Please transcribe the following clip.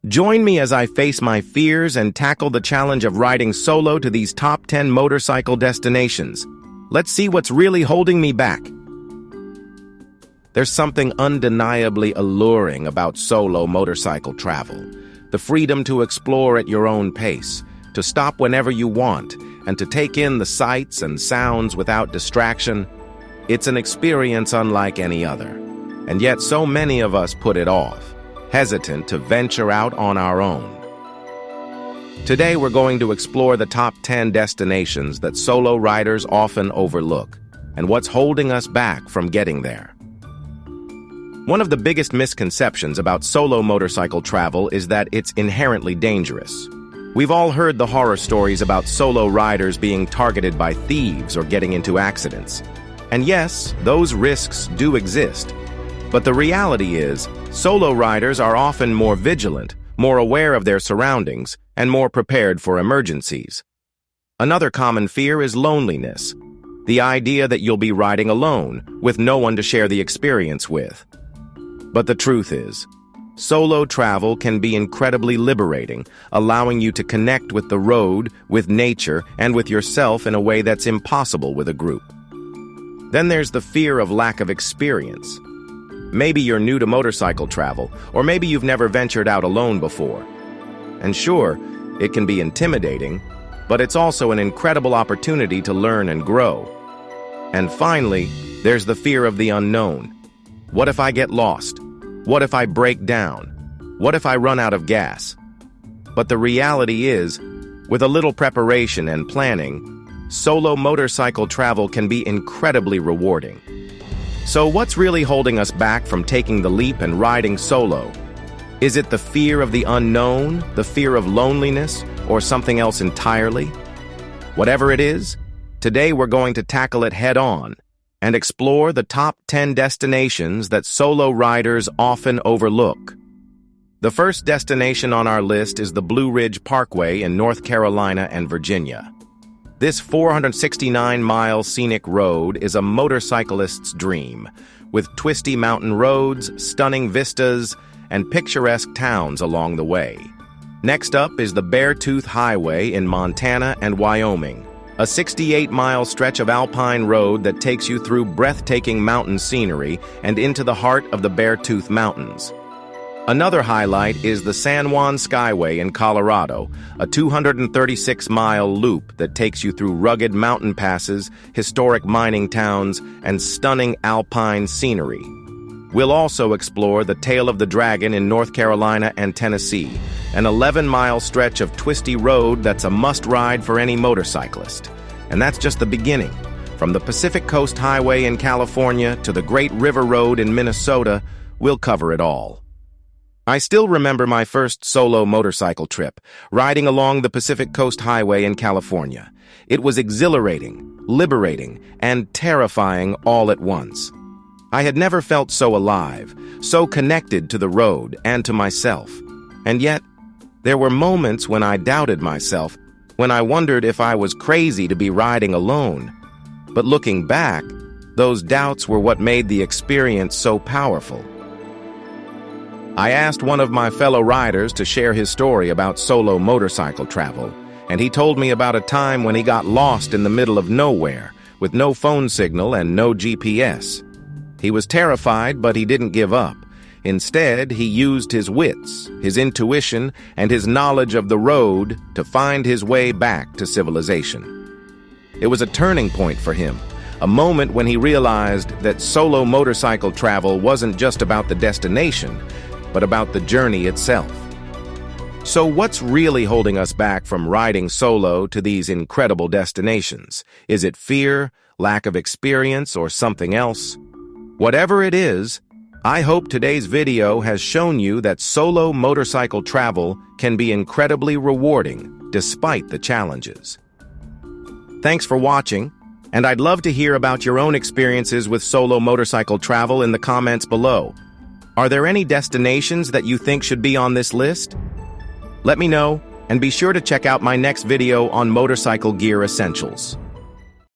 Join me as I face my fears and tackle the challenge of riding solo to these top 10 motorcycle destinations. Let's see what's really holding me back. There's something undeniably alluring about solo motorcycle travel. The freedom to explore at your own pace, to stop whenever you want, and to take in the sights and sounds without distraction. It's an experience unlike any other. And yet so many of us put it off, hesitant to venture out on our own. Today we're going to explore the top 10 destinations that solo riders often overlook, and what's holding us back from getting there. One of the biggest misconceptions about solo motorcycle travel is that it's inherently dangerous. We've all heard the horror stories about solo riders being targeted by thieves or getting into accidents. And yes, those risks do exist. But the reality is, solo riders are often more vigilant, more aware of their surroundings, and more prepared for emergencies. Another common fear is loneliness, the idea that you'll be riding alone, with no one to share the experience with. But the truth is, solo travel can be incredibly liberating, allowing you to connect with the road, with nature, and with yourself in a way that's impossible with a group. Then there's the fear of lack of experience. Maybe you're new to motorcycle travel, or maybe you've never ventured out alone before. And sure, it can be intimidating, but it's also an incredible opportunity to learn and grow. And finally, there's the fear of the unknown. What if I get lost? What if I break down? What if I run out of gas? But the reality is, with a little preparation and planning, solo motorcycle travel can be incredibly rewarding. So what's really holding us back from taking the leap and riding solo? Is it the fear of the unknown, the fear of loneliness, or something else entirely? Whatever it is, today we're going to tackle it head-on and explore the top 10 destinations that solo riders often overlook. The first destination on our list is the Blue Ridge Parkway in North Carolina and Virginia. This 469-mile scenic road is a motorcyclist's dream, with twisty mountain roads, stunning vistas, and picturesque towns along the way. Next up is the Beartooth Highway in Montana and Wyoming, a 68-mile stretch of alpine road that takes you through breathtaking mountain scenery and into the heart of the Beartooth Mountains. Another highlight is the San Juan Skyway in Colorado, a 236-mile loop that takes you through rugged mountain passes, historic mining towns, and stunning alpine scenery. We'll also explore the Tail of the Dragon in North Carolina and Tennessee, an 11-mile stretch of twisty road that's a must-ride for any motorcyclist. And that's just the beginning. From the Pacific Coast Highway in California to the Great River Road in Minnesota, we'll cover it all. I still remember my first solo motorcycle trip, riding along the Pacific Coast Highway in California. It was exhilarating, liberating, and terrifying all at once. I had never felt so alive, so connected to the road and to myself. And yet, there were moments when I doubted myself, when I wondered if I was crazy to be riding alone. But looking back, those doubts were what made the experience so powerful. I asked one of my fellow riders to share his story about solo motorcycle travel, and he told me about a time when he got lost in the middle of nowhere, with no phone signal and no GPS. He was terrified, but he didn't give up. Instead, he used his wits, his intuition, and his knowledge of the road to find his way back to civilization. It was a turning point for him, a moment when he realized that solo motorcycle travel wasn't just about the destination, but about the journey itself. So what's really holding us back from riding solo to these incredible destinations? Is it fear, lack of experience, or something else? Whatever it is, I hope today's video has shown you that solo motorcycle travel can be incredibly rewarding despite the challenges. Thanks for watching, and I'd love to hear about your own experiences with solo motorcycle travel in the comments below. Are there any destinations that you think should be on this list? Let me know, and be sure to check out my next video on motorcycle gear essentials.